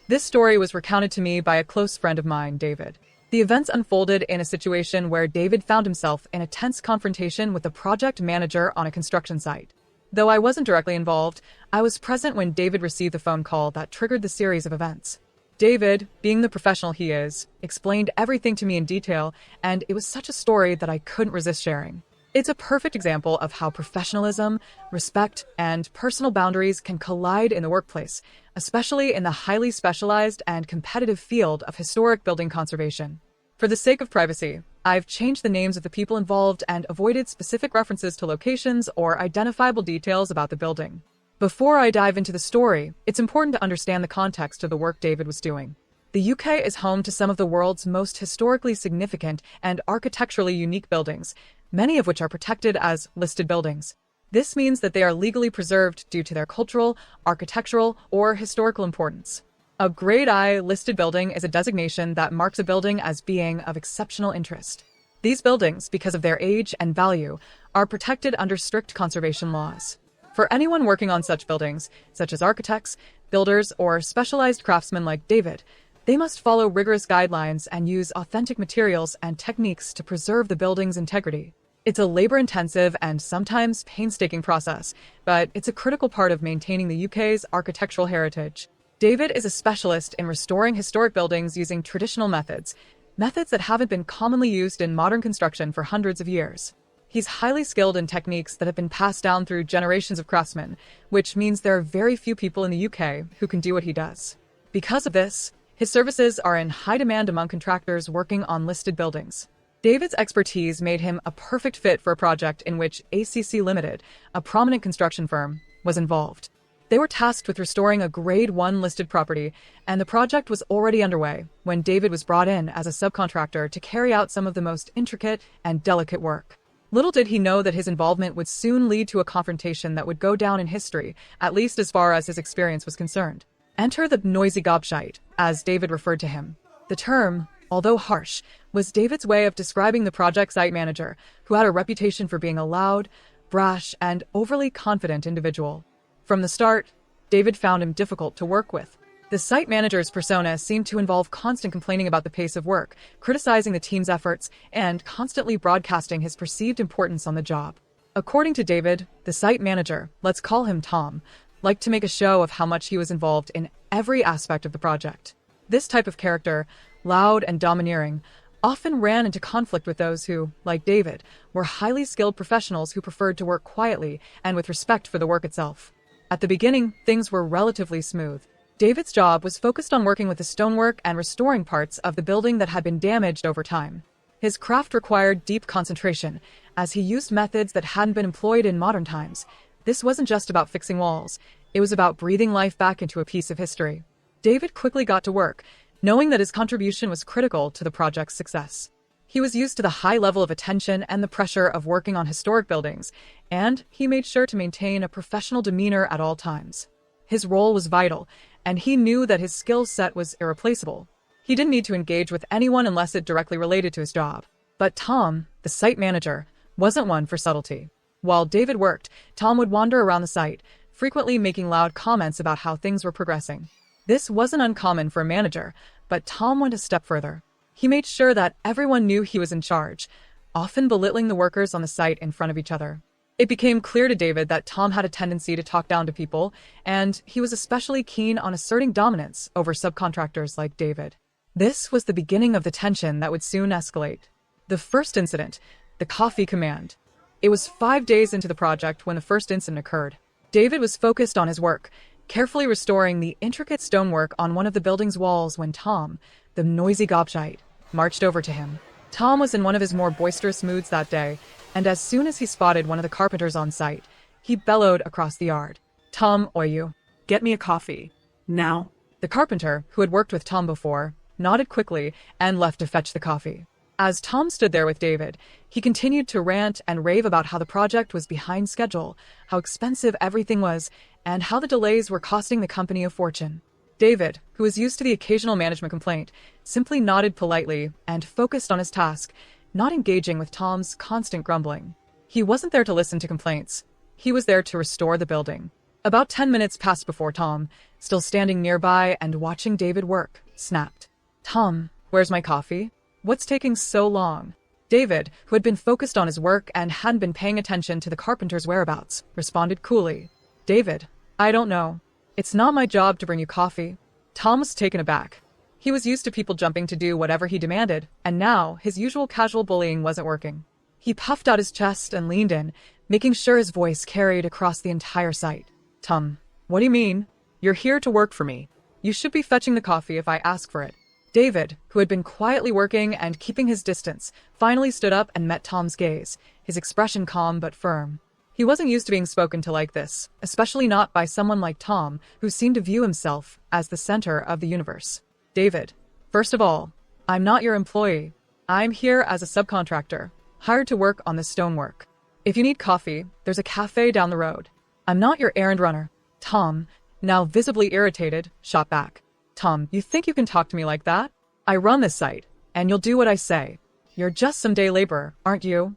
This story was recounted to me by a close friend of mine, David. The events unfolded in a situation where David found himself in a tense confrontation with the project manager on a construction site. Though I wasn't directly involved, I was present when David received the phone call that triggered the series of events. David, being the professional he is, explained everything to me in detail, and it was such a story that I couldn't resist sharing. It's a perfect example of how professionalism, respect, and personal boundaries can collide in the workplace, especially in the highly specialized and competitive field of historic building conservation. For the sake of privacy, I've changed the names of the people involved and avoided specific references to locations or identifiable details about the building. Before I dive into the story, it's important to understand the context of the work David was doing. The UK is home to some of the world's most historically significant and architecturally unique buildings, many of which are protected as listed buildings. This means that they are legally preserved due to their cultural, architectural, or historical importance. A Grade I listed building is a designation that marks a building as being of exceptional interest. These buildings, because of their age and value, are protected under strict conservation laws. For anyone working on such buildings, such as architects, builders, or specialized craftsmen like David, they must follow rigorous guidelines and use authentic materials and techniques to preserve the building's integrity. It's a labor-intensive and sometimes painstaking process, but it's a critical part of maintaining the UK's architectural heritage. David is a specialist in restoring historic buildings using traditional methods that haven't been commonly used in modern construction for hundreds of years. He's highly skilled in techniques that have been passed down through generations of craftsmen, which means there are very few people in the UK who can do what he does. Because of this, his services are in high demand among contractors working on listed buildings. David's expertise made him a perfect fit for a project in which ACC Limited, a prominent construction firm, was involved. They were tasked with restoring a Grade 1 listed property, and the project was already underway when David was brought in as a subcontractor to carry out some of the most intricate and delicate work. Little did he know that his involvement would soon lead to a confrontation that would go down in history, at least as far as his experience was concerned. Enter the noisy gobshite, as David referred to him. The term, although harsh, was David's way of describing the project site manager, who had a reputation for being a loud, brash, and overly confident individual. From the start, David found him difficult to work with. The site manager's persona seemed to involve constant complaining about the pace of work, criticizing the team's efforts, and constantly broadcasting his perceived importance on the job. According to David, the site manager, let's call him Tom, liked to make a show of how much he was involved in every aspect of the project. This type of character, loud and domineering, often ran into conflict with those who, like David, were highly skilled professionals who preferred to work quietly and with respect for the work itself. At the beginning, things were relatively smooth. David's job was focused on working with the stonework and restoring parts of the building that had been damaged over time. His craft required deep concentration, as he used methods that hadn't been employed in modern times. This wasn't just about fixing walls, it was about breathing life back into a piece of history. David quickly got to work, knowing that his contribution was critical to the project's success. He was used to the high level of attention and the pressure of working on historic buildings, and he made sure to maintain a professional demeanor at all times. His role was vital, and he knew that his skill set was irreplaceable. He didn't need to engage with anyone unless it directly related to his job. But Tom, the site manager, wasn't one for subtlety. While David worked, Tom would wander around the site, frequently making loud comments about how things were progressing. This wasn't uncommon for a manager, but Tom went a step further. He made sure that everyone knew he was in charge, often belittling the workers on the site in front of each other. It became clear to David that Tom had a tendency to talk down to people, and he was especially keen on asserting dominance over subcontractors like David. This was the beginning of the tension that would soon escalate. The first incident, the coffee command. It was 5 days into the project when the first incident occurred. David was focused on his work, carefully restoring the intricate stonework on one of the building's walls when Tom, the noisy gobshite, marched over to him. Tom was in one of his more boisterous moods that day, and as soon as he spotted one of the carpenters on site, he bellowed across the yard. "Tom, you, get me a coffee. Now." The carpenter, who had worked with Tom before, nodded quickly and left to fetch the coffee. As Tom stood there with David, he continued to rant and rave about how the project was behind schedule, how expensive everything was, and how the delays were costing the company a fortune. David, who was used to the occasional management complaint, simply nodded politely and focused on his task, not engaging with Tom's constant grumbling. He wasn't there to listen to complaints. He was there to restore the building. About 10 minutes passed before Tom, still standing nearby and watching David work, snapped. "Tom, where's my coffee? What's taking so long?" David, who had been focused on his work and hadn't been paying attention to the carpenter's whereabouts, responded coolly. "David, I don't know. It's not my job to bring you coffee." Tom was taken aback. He was used to people jumping to do whatever he demanded, and now his usual casual bullying wasn't working. He puffed out his chest and leaned in, making sure his voice carried across the entire site. "Tom, what do you mean? You're here to work for me. You should be fetching the coffee if I ask for it." David, who had been quietly working and keeping his distance, finally stood up and met Tom's gaze, his expression calm but firm. He wasn't used to being spoken to like this, especially not by someone like Tom, who seemed to view himself as the center of the universe. "David, first of all, I'm not your employee. I'm here as a subcontractor, hired to work on this stonework. If you need coffee, there's a cafe down the road. I'm not your errand runner." Tom, now visibly irritated, shot back. "Tom, you think you can talk to me like that? I run this site, and you'll do what I say. You're just some day laborer, aren't you?"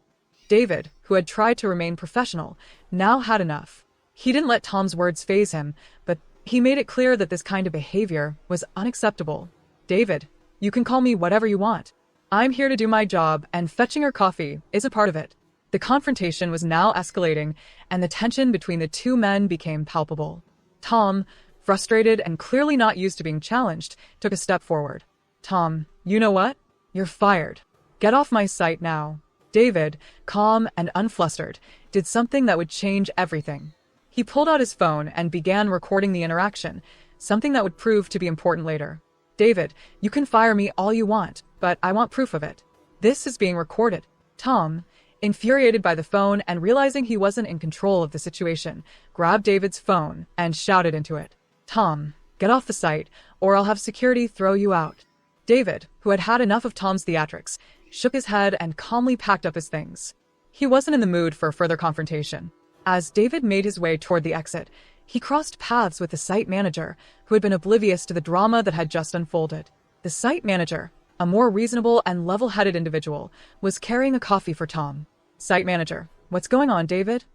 David, who had tried to remain professional, now had enough. He didn't let Tom's words faze him, but he made it clear that this kind of behavior was unacceptable. "David, you can call me whatever you want. I'm here to do my job, and fetching your coffee is a part of it." The confrontation was now escalating, and the tension between the two men became palpable. Tom, frustrated and clearly not used to being challenged, took a step forward. "Tom, you know what? You're fired. Get off my site now." David, calm and unflustered, did something that would change everything. He pulled out his phone and began recording the interaction, something that would prove to be important later. "David, you can fire me all you want, but I want proof of it. This is being recorded." Tom, infuriated by the phone and realizing he wasn't in control of the situation, grabbed David's phone and shouted into it. "Tom, get off the site, or I'll have security throw you out." David, who had had enough of Tom's theatrics, shook his head and calmly packed up his things. He wasn't in the mood for further confrontation. As David made his way toward the exit, he crossed paths with the site manager, who had been oblivious to the drama that had just unfolded. The site manager, a more reasonable and level-headed individual, was carrying a coffee for Tom. "Site manager, what's going on, David?"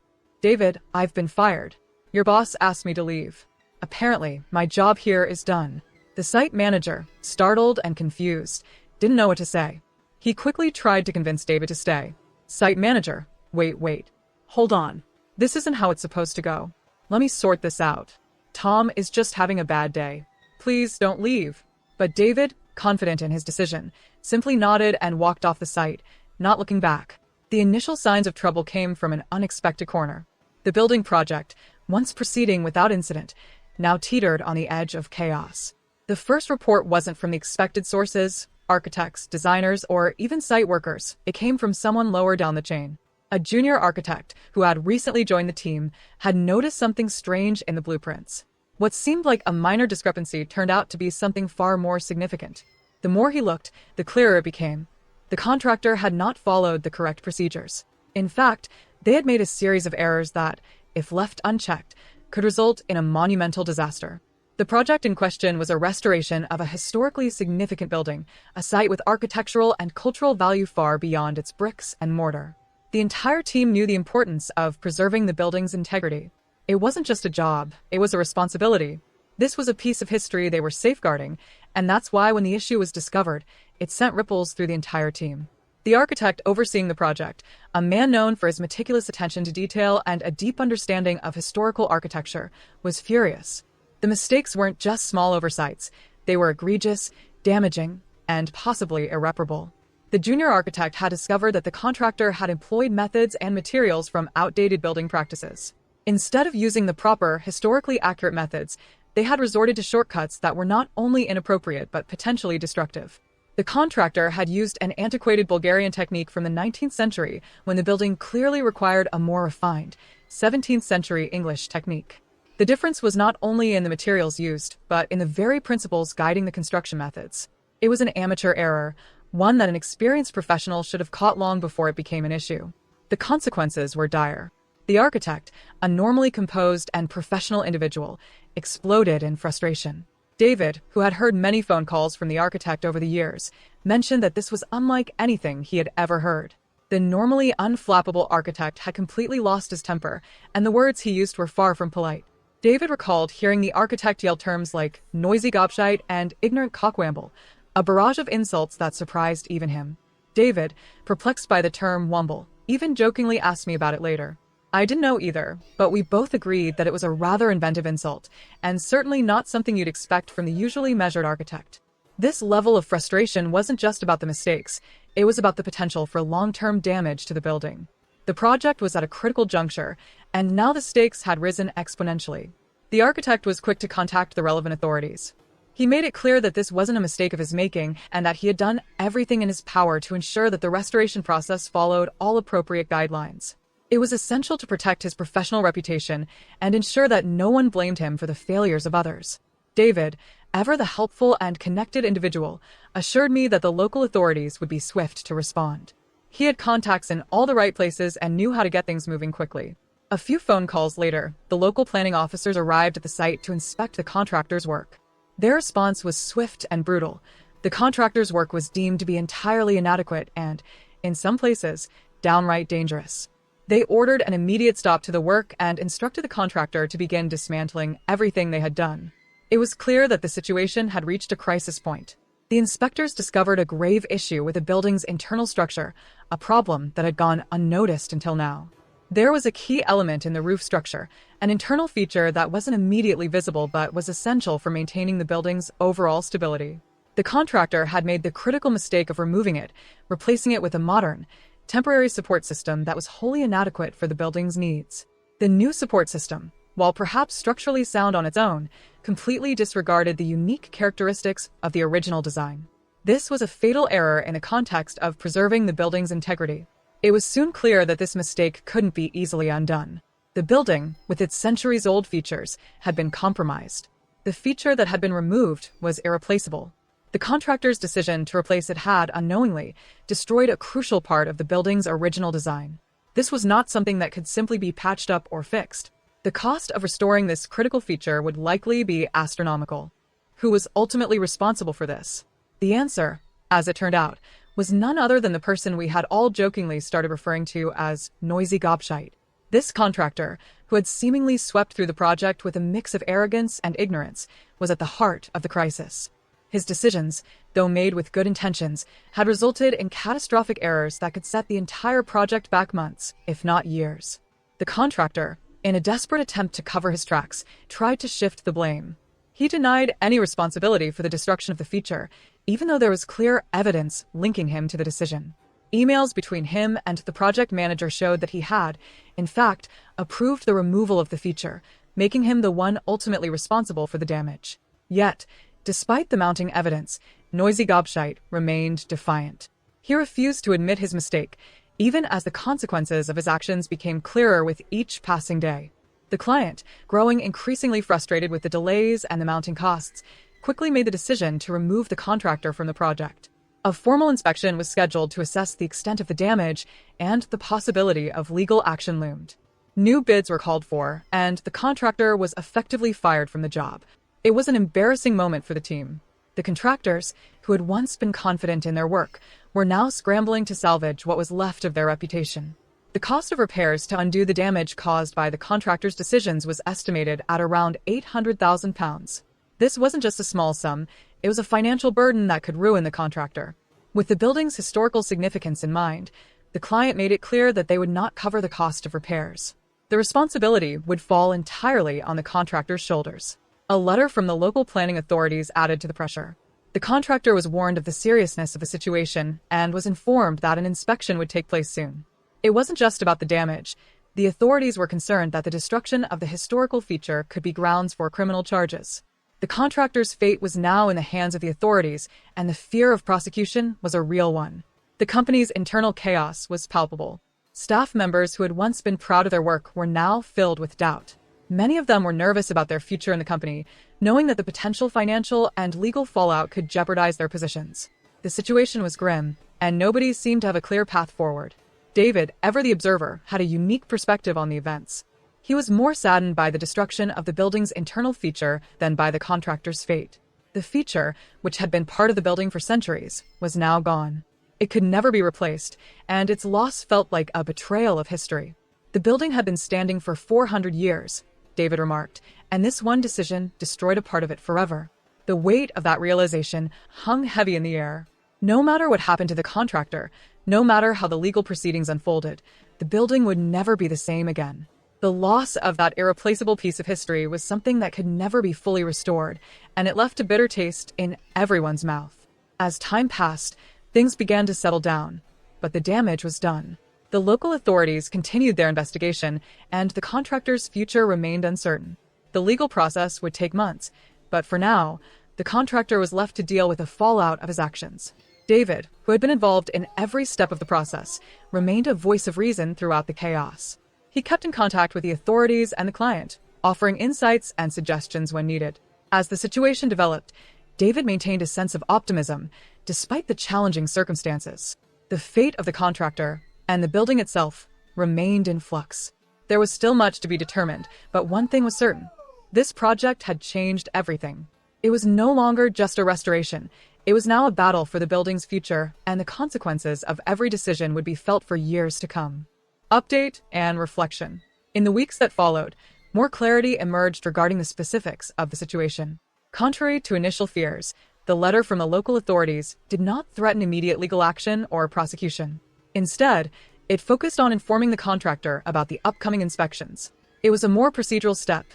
"David, I've been fired. Your boss asked me to leave. Apparently, my job here is done." The site manager, startled and confused, didn't know what to say. He quickly tried to convince David to stay. "Site manager, wait. Hold on. This isn't how it's supposed to go. Let me sort this out. Tom is just having a bad day. Please don't leave." But David, confident in his decision, simply nodded and walked off the site, not looking back. The initial signs of trouble came from an unexpected corner. The building project, once proceeding without incident, now teetered on the edge of chaos. The first report wasn't from the expected sources, architects, designers, or even site workers. It came from someone lower down the chain. A junior architect who had recently joined the team had noticed something strange in the blueprints. What seemed like a minor discrepancy turned out to be something far more significant. The more he looked, the clearer it became. The contractor had not followed the correct procedures. In fact, they had made a series of errors that, if left unchecked, could result in a monumental disaster. The project in question was a restoration of a historically significant building, a site with architectural and cultural value far beyond its bricks and mortar. The entire team knew the importance of preserving the building's integrity. It wasn't just a job, it was a responsibility. This was a piece of history they were safeguarding, and that's why when the issue was discovered, it sent ripples through the entire team. The architect overseeing the project, a man known for his meticulous attention to detail and a deep understanding of historical architecture, was furious. The mistakes weren't just small oversights, they were egregious, damaging, and possibly irreparable. The junior architect had discovered that the contractor had employed methods and materials from outdated building practices. Instead of using the proper, historically accurate methods, they had resorted to shortcuts that were not only inappropriate but potentially destructive. The contractor had used an antiquated Bulgarian technique from the 19th century when the building clearly required a more refined, 17th century English technique. The difference was not only in the materials used, but in the very principles guiding the construction methods. It was an amateur error, one that an experienced professional should have caught long before it became an issue. The consequences were dire. The architect, a normally composed and professional individual, exploded in frustration. David, who had heard many phone calls from the architect over the years, mentioned that this was unlike anything he had ever heard. The normally unflappable architect had completely lost his temper, and the words he used were far from polite. David recalled hearing the architect yell terms like noisy gobshite and ignorant cockwamble, a barrage of insults that surprised even him. David, perplexed by the term wumble, even jokingly asked me about it later. I didn't know either, but we both agreed that it was a rather inventive insult, and certainly not something you'd expect from the usually measured architect. This level of frustration wasn't just about the mistakes, it was about the potential for long-term damage to the building. The project was at a critical juncture, and now the stakes had risen exponentially. The architect was quick to contact the relevant authorities. He made it clear that this wasn't a mistake of his making and that he had done everything in his power to ensure that the restoration process followed all appropriate guidelines. It was essential to protect his professional reputation and ensure that no one blamed him for the failures of others. David, ever the helpful and connected individual, assured me that the local authorities would be swift to respond. He had contacts in all the right places and knew how to get things moving quickly. A few phone calls later, the local planning officers arrived at the site to inspect the contractor's work. Their response was swift and brutal. The contractor's work was deemed to be entirely inadequate and, in some places, downright dangerous. They ordered an immediate stop to the work and instructed the contractor to begin dismantling everything they had done. It was clear that the situation had reached a crisis point. The inspectors discovered a grave issue with the building's internal structure, a problem that had gone unnoticed until now. There was a key element in the roof structure, an internal feature that wasn't immediately visible but was essential for maintaining the building's overall stability. The contractor had made the critical mistake of removing it, replacing it with a modern, temporary support system that was wholly inadequate for the building's needs. The new support system, while perhaps structurally sound on its own, completely disregarded the unique characteristics of the original design. This was a fatal error in the context of preserving the building's integrity. It was soon clear that this mistake couldn't be easily undone. The building, with its centuries-old features, had been compromised. The feature that had been removed was irreplaceable. The contractor's decision to replace it had, unknowingly, destroyed a crucial part of the building's original design. This was not something that could simply be patched up or fixed. The cost of restoring this critical feature would likely be astronomical. Who was ultimately responsible for this? The answer, as it turned out, was none other than the person we had all jokingly started referring to as noisy gobshite. This contractor, who had seemingly swept through the project with a mix of arrogance and ignorance, was at the heart of the crisis. His decisions, though made with good intentions, had resulted in catastrophic errors that could set the entire project back months, if not years. The contractor, in a desperate attempt to cover his tracks, tried to shift the blame. He denied any responsibility for the destruction of the feature, even though there was clear evidence linking him to the decision. Emails between him and the project manager showed that he had, in fact, approved the removal of the feature, making him the one ultimately responsible for the damage. Yet, despite the mounting evidence, noisy gobshite remained defiant. He refused to admit his mistake, even as the consequences of his actions became clearer with each passing day. The client, growing increasingly frustrated with the delays and the mounting costs, quickly made the decision to remove the contractor from the project. A formal inspection was scheduled to assess the extent of the damage, and the possibility of legal action loomed. New bids were called for, and the contractor was effectively fired from the job. It was an embarrassing moment for the team. The contractors, who had once been confident in their work, were now scrambling to salvage what was left of their reputation. The cost of repairs to undo the damage caused by the contractor's decisions was estimated at around £800,000. This wasn't just a small sum, it was a financial burden that could ruin the contractor. With the building's historical significance in mind, the client made it clear that they would not cover the cost of repairs. The responsibility would fall entirely on the contractor's shoulders. A letter from the local planning authorities added to the pressure. The contractor was warned of the seriousness of the situation and was informed that an inspection would take place soon. It wasn't just about the damage. The authorities were concerned that the destruction of the historical feature could be grounds for criminal charges. The contractor's fate was now in the hands of the authorities, and the fear of prosecution was a real one. The company's internal chaos was palpable. Staff members who had once been proud of their work were now filled with doubt. Many of them were nervous about their future in the company, knowing that the potential financial and legal fallout could jeopardize their positions. The situation was grim, and nobody seemed to have a clear path forward. David, ever the observer, had a unique perspective on the events. He was more saddened by the destruction of the building's internal feature than by the contractor's fate. The feature, which had been part of the building for centuries, was now gone. It could never be replaced, and its loss felt like a betrayal of history. The building had been standing for 400 years, David remarked, and this one decision destroyed a part of it forever. The weight of that realization hung heavy in the air. No matter what happened to the contractor, no matter how the legal proceedings unfolded, the building would never be the same again. The loss of that irreplaceable piece of history was something that could never be fully restored, and it left a bitter taste in everyone's mouth. As time passed, things began to settle down, but the damage was done. The local authorities continued their investigation, and the contractor's future remained uncertain. The legal process would take months, but for now, the contractor was left to deal with the fallout of his actions. David, who had been involved in every step of the process, remained a voice of reason throughout the chaos. He kept in contact with the authorities and the client, offering insights and suggestions when needed. As the situation developed, David maintained a sense of optimism, despite the challenging circumstances. The fate of the contractor and the building itself remained in flux. There was still much to be determined, but one thing was certain. This project had changed everything. It was no longer just a restoration. It was now a battle for the building's future, and the consequences of every decision would be felt for years to come. Update and reflection. In the weeks that followed, more clarity emerged regarding the specifics of the situation. Contrary to initial fears, the letter from the local authorities did not threaten immediate legal action or prosecution. Instead, it focused on informing the contractor about the upcoming inspections. It was a more procedural step,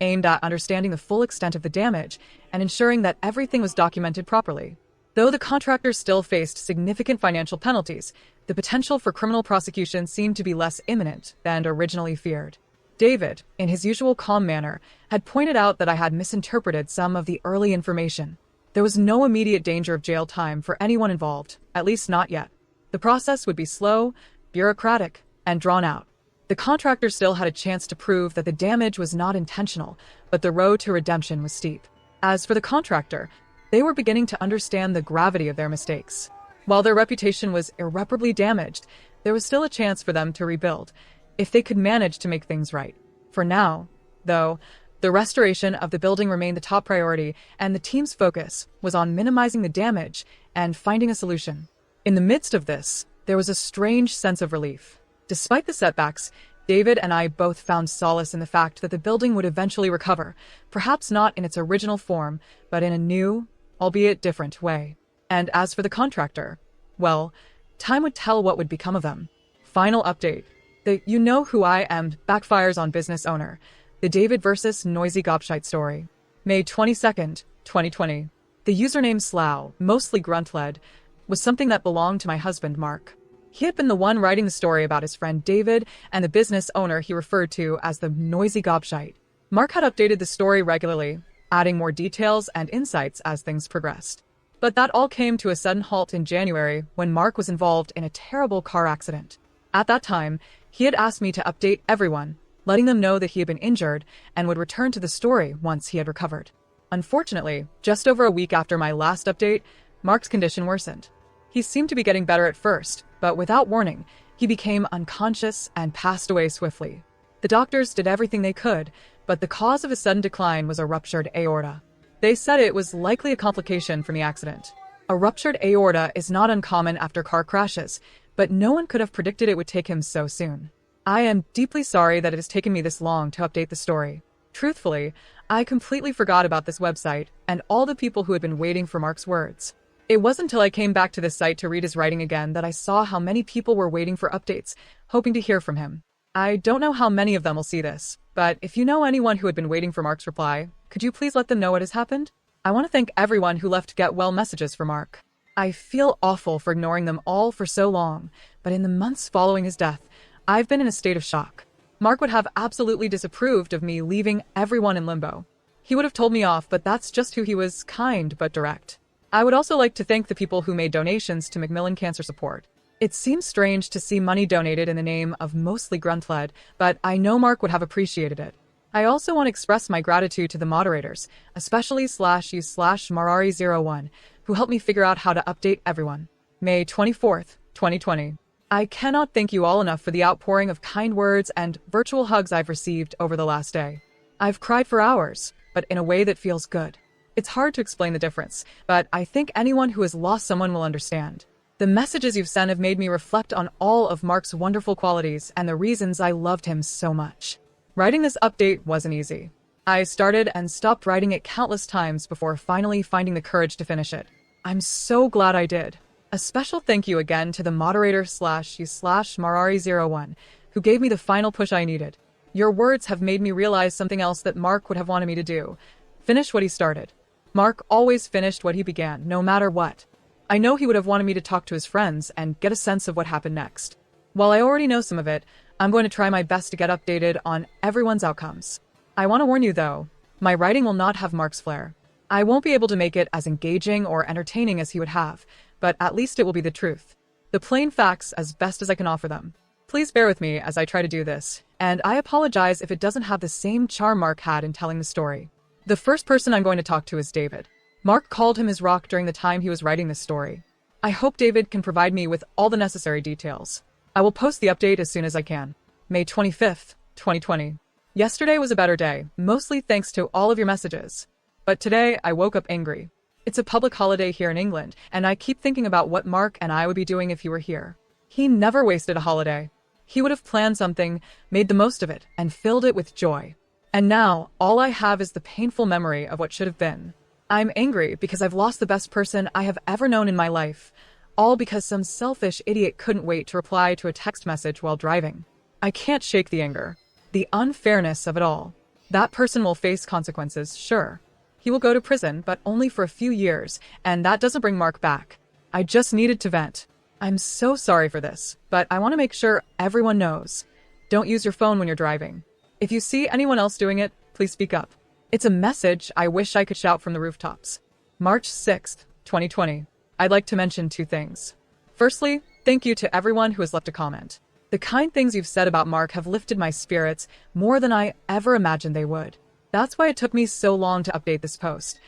aimed at understanding the full extent of the damage and ensuring that everything was documented properly. Though the contractor still faced significant financial penalties, the potential for criminal prosecution seemed to be less imminent than originally feared. David, in his usual calm manner, had pointed out that I had misinterpreted some of the early information. There was no immediate danger of jail time for anyone involved, at least not yet. The process would be slow, bureaucratic, and drawn out. The contractor still had a chance to prove that the damage was not intentional, but the road to redemption was steep. As for the contractor, they were beginning to understand the gravity of their mistakes. While their reputation was irreparably damaged, there was still a chance for them to rebuild, if they could manage to make things right. For now, though, the restoration of the building remained the top priority, and the team's focus was on minimizing the damage and finding a solution. In the midst of this, there was a strange sense of relief. Despite the setbacks, David and I both found solace in the fact that the building would eventually recover, perhaps not in its original form, but in a new, albeit different way. And as for the contractor, well, time would tell what would become of them. Final update. The "you know who I am" backfires on business owner. The David versus Noisy Gobshite story. May 22nd, 2020. The username Slough, mostly grunt-led, was something that belonged to my husband, Mark. He had been the one writing the story about his friend David and the business owner he referred to as the Noisy Gobshite. Mark had updated the story regularly, adding more details and insights as things progressed. But that all came to a sudden halt in January when Mark was involved in a terrible car accident. At that time, he had asked me to update everyone, letting them know that he had been injured and would return to the story once he had recovered. Unfortunately, just over a week after my last update, Mark's condition worsened. He seemed to be getting better at first, but without warning, he became unconscious and passed away swiftly. The doctors did everything they could, but the cause of his sudden decline was a ruptured aorta. They said it was likely a complication from the accident. A ruptured aorta is not uncommon after car crashes, but no one could have predicted it would take him so soon. I am deeply sorry that it has taken me this long to update the story. Truthfully, I completely forgot about this website and all the people who had been waiting for Mark's words. It wasn't until I came back to this site to read his writing again that I saw how many people were waiting for updates, hoping to hear from him. I don't know how many of them will see this, but if you know anyone who had been waiting for Mark's reply, could you please let them know what has happened? I want to thank everyone who left get well messages for Mark. I feel awful for ignoring them all for so long, but in the months following his death, I've been in a state of shock. Mark would have absolutely disapproved of me leaving everyone in limbo. He would have told me off, but that's just who he was, kind but direct. I would also like to thank the people who made donations to Macmillan Cancer Support. It seems strange to see money donated in the name of mostly grunt-led, but I know Mark would have appreciated it. I also want to express my gratitude to the moderators, especially /you/Marari01, who helped me figure out how to update everyone. May 24th, 2020. I cannot thank you all enough for the outpouring of kind words and virtual hugs I've received over the last day. I've cried for hours, but in a way that feels good. It's hard to explain the difference, but I think anyone who has lost someone will understand. The messages you've sent have made me reflect on all of Mark's wonderful qualities and the reasons I loved him so much. Writing this update wasn't easy. I started and stopped writing it countless times before finally finding the courage to finish it. I'm so glad I did. A special thank you again to the moderator /you/Marari01, who gave me the final push I needed. Your words have made me realize something else that Mark would have wanted me to do. Finish what he started. Mark always finished what he began, no matter what. I know he would have wanted me to talk to his friends and get a sense of what happened next. While I already know some of it, I'm going to try my best to get updated on everyone's outcomes. I want to warn you though, my writing will not have Mark's flair. I won't be able to make it as engaging or entertaining as he would have, but at least it will be the truth. The plain facts as best as I can offer them. Please bear with me as I try to do this, and I apologize if it doesn't have the same charm Mark had in telling the story. The first person I'm going to talk to is David. Mark called him his rock during the time he was writing this story. I hope David can provide me with all the necessary details. I will post the update as soon as I can. May 25th, 2020. Yesterday was a better day, mostly thanks to all of your messages. But today, I woke up angry. It's a public holiday here in England, and I keep thinking about what Mark and I would be doing if he were here. He never wasted a holiday. He would have planned something, made the most of it, and filled it with joy. And now, all I have is the painful memory of what should have been. I'm angry because I've lost the best person I have ever known in my life, all because some selfish idiot couldn't wait to reply to a text message while driving. I can't shake the anger. The unfairness of it all. That person will face consequences, sure. He will go to prison, but only for a few years, and that doesn't bring Mark back. I just needed to vent. I'm so sorry for this, but I want to make sure everyone knows. Don't use your phone when you're driving. If you see anyone else doing it, please speak up. It's a message I wish I could shout from the rooftops. March 6th, 2020. I'd like to mention two things. Firstly, thank you to everyone who has left a comment. The kind things you've said about Mark have lifted my spirits more than I ever imagined they would. That's why it took me so long to update this post.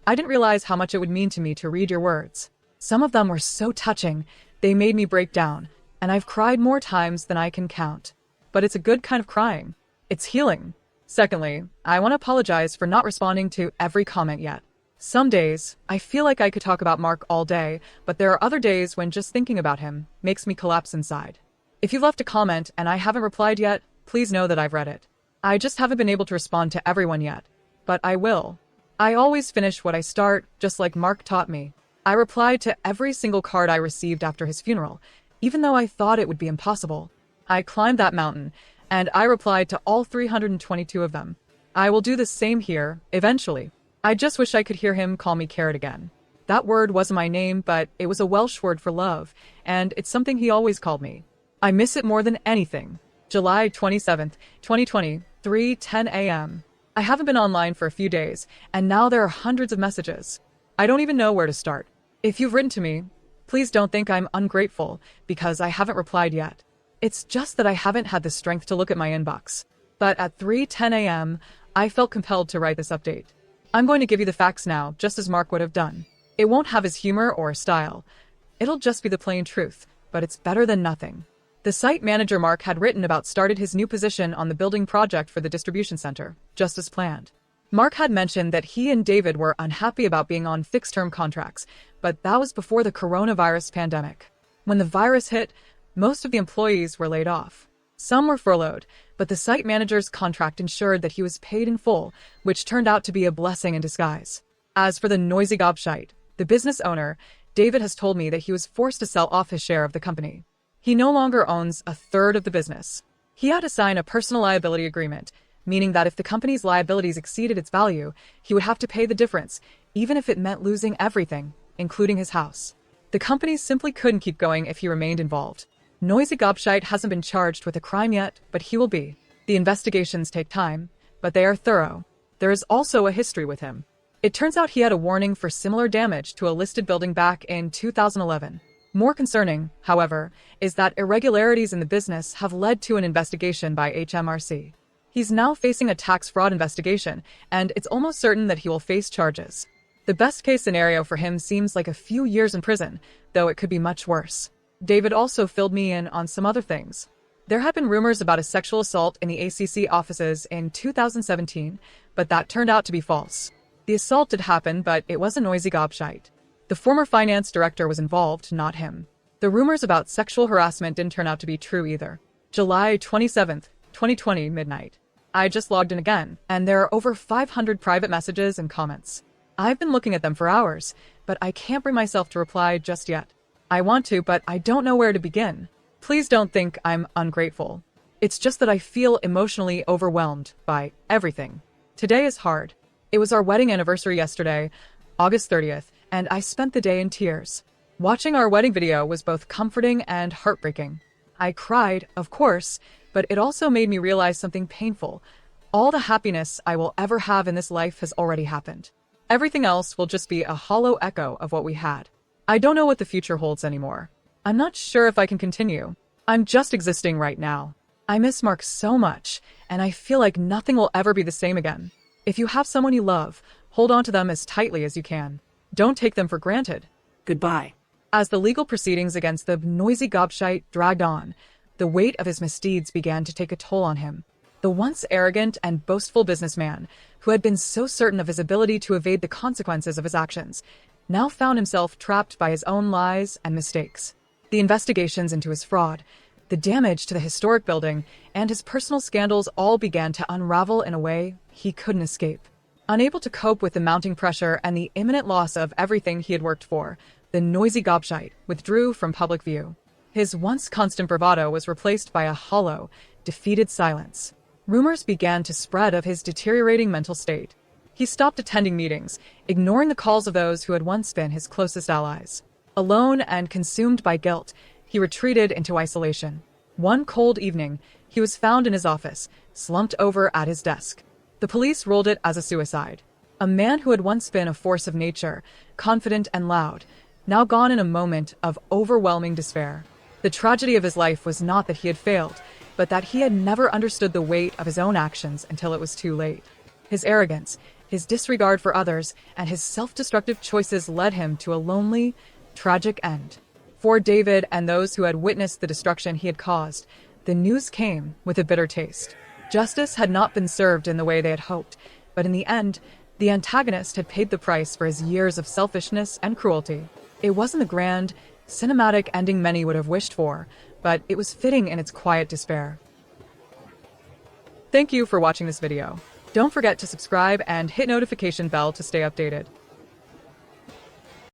I didn't realize how much it would mean to me to read your words. Some of them were so touching, they made me break down, and I've cried more times than I can count. But it's a good kind of crying. It's healing. Secondly, I want to apologize for not responding to every comment yet. Some days, I feel like I could talk about Mark all day, but there are other days when just thinking about him makes me collapse inside. If you've left a comment and I haven't replied yet, please know that I've read it. I just haven't been able to respond to everyone yet. But I will. I always finish what I start, just like Mark taught me. I replied to every single card I received after his funeral, even though I thought it would be impossible. I climbed that mountain, and I replied to all 322 of them. I will do the same here, eventually. I just wish I could hear him call me Carrot again. That word wasn't my name, but it was a Welsh word for love, and it's something he always called me. I miss it more than anything. July 27th, 2020, 3:10 a.m. I haven't been online for a few days, and now there are hundreds of messages. I don't even know where to start. If you've written to me, please don't think I'm ungrateful because I haven't replied yet. It's just that I haven't had the strength to look at my inbox. But at 3:10 a.m., I felt compelled to write this update. I'm going to give you the facts now, just as Mark would have done. It won't have his humor or style. It'll just be the plain truth, but it's better than nothing. The site manager Mark had written about started his new position on the building project for the distribution center, just as planned. Mark had mentioned that he and David were unhappy about being on fixed-term contracts, but that was before the coronavirus pandemic. When the virus hit, most of the employees were laid off. Some were furloughed, but the site manager's contract ensured that he was paid in full, which turned out to be a blessing in disguise. As for the noisy gobshite, the business owner, David has told me that he was forced to sell off his share of the company. He no longer owns a third of the business. He had to sign a personal liability agreement, meaning that if the company's liabilities exceeded its value, he would have to pay the difference, even if it meant losing everything, including his house. The company simply couldn't keep going if he remained involved. Noisy Gobshite hasn't been charged with a crime yet, but he will be. The investigations take time, but they are thorough. There is also a history with him. It turns out he had a warning for similar damage to a listed building back in 2011. More concerning, however, is that irregularities in the business have led to an investigation by HMRC. He's now facing a tax fraud investigation, and it's almost certain that he will face charges. The best-case scenario for him seems like a few years in prison, though it could be much worse. David also filled me in on some other things. There had been rumors about a sexual assault in the ACC offices in 2017, but that turned out to be false. The assault did happen, but it was a noisy gobshite. The former finance director was involved, not him. The rumors about sexual harassment didn't turn out to be true either. July 27th, 2020, midnight. I just logged in again, and there are over 500 private messages and comments. I've been looking at them for hours, but I can't bring myself to reply just yet. I want to, but I don't know where to begin. Please don't think I'm ungrateful. It's just that I feel emotionally overwhelmed by everything. Today is hard. It was our wedding anniversary yesterday, August 30th, and I spent the day in tears. Watching our wedding video was both comforting and heartbreaking. I cried, of course, but it also made me realize something painful. All the happiness I will ever have in this life has already happened. Everything else will just be a hollow echo of what we had. I don't know what the future holds anymore. I'm not sure if I can continue. I'm just existing right now. I miss Mark so much, and I feel like nothing will ever be the same again. If you have someone you love, hold on to them as tightly as you can. Don't take them for granted. Goodbye. As the legal proceedings against the noisy gobshite dragged on, the weight of his misdeeds began to take a toll on him. The once arrogant and boastful businessman, who had been so certain of his ability to evade the consequences of his actions, now found himself trapped by his own lies and mistakes. The investigations into his fraud, the damage to the historic building, and his personal scandals all began to unravel in a way he couldn't escape. Unable to cope with the mounting pressure and the imminent loss of everything he had worked for, the noisy gobshite withdrew from public view. His once constant bravado was replaced by a hollow, defeated silence. Rumors began to spread of his deteriorating mental state. He stopped attending meetings, ignoring the calls of those who had once been his closest allies. Alone and consumed by guilt, he retreated into isolation. One cold evening, he was found in his office, slumped over at his desk. The police ruled it as a suicide. A man who had once been a force of nature, confident and loud, now gone in a moment of overwhelming despair. The tragedy of his life was not that he had failed, but that he had never understood the weight of his own actions until it was too late. His arrogance, his disregard for others, and his self-destructive choices led him to a lonely, tragic end. For David and those who had witnessed the destruction he had caused, the news came with a bitter taste. Justice had not been served in the way they had hoped, but in the end, the antagonist had paid the price for his years of selfishness and cruelty. It wasn't the grand, cinematic ending many would have wished for, but it was fitting in its quiet despair. Thank you for watching this video. Don't forget to subscribe and hit notification bell to stay updated.